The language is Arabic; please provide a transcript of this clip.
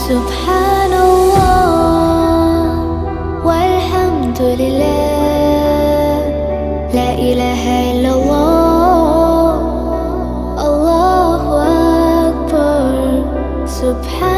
سبحان الله والحمد لله، لا إله إلا الله، الله أكبر. سبحان